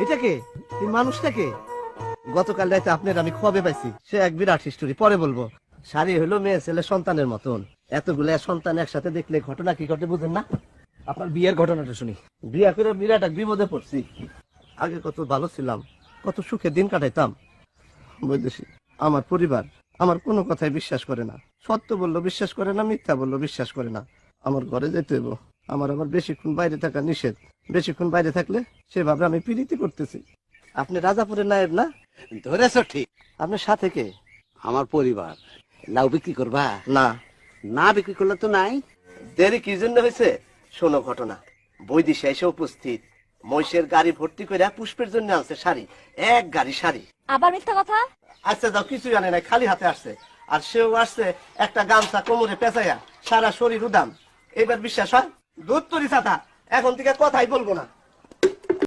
এটা কে? এই মানুষটা কে? গতকাল রাতে আপনার আমি খবর পাইছি, সে এক বিরাট হিস্টোরি, পরে বলবো। শাড়ি হলো মেয়ে ছেলে সন্তানের মতন, এতগুলো সন্তান একসাথে দেখলে ঘটনা কি ঘটে বুঝেন না? আপনার বিয়ের ঘটনাটা শুনি। বিয়া করে বিরাট এক বিপদে পড়ছি। আগে কত ভালো ছিলাম, কত সুখে দিন কাটাইতাম। বুঝেছি আমার পরিবার আমার কোনো কথাই বিশ্বাস করে না, সত্য বললো বিশ্বাস করে না, মিথ্যা বললো বিশ্বাস করে না। আমার ঘরে যেতে হইব, আমার বেশিক্ষণ বাইরে থাকা নিষেধ। বেশিক্ষণ বাইরে থাকলে সেভাবে আমি পীড়িতি করতেছি। আপনি রাজাপুরের নায়েব না? ধরেছ ঠিক। আপনার সাথে কে? আমার পরিবার। লাউ বিক্রি করবা? না। না বিক্রি করলে তো নাই। দেরি কি জন্য হয়েছে শোনো ঘটনা। বৈদিশে এসে উপস্থিত, মহিষের গাড়ি ভর্তি করে পুষ্পের জন্য আনছে শাড়ি, এক গাড়ি শাড়ি। আবার মিথ্যা কথা। আচ্ছা যাও, কিছুই জানে নাই, খালি হাতে আসছে। আর সেও আসছে একটা গামছা কোমরে পেঁচাইয়া, সারা শরীর উদাম। এবার বিশ্বাস হয়? দুধ তরি ছাতা, এখন থেকে কথাই বলবো না।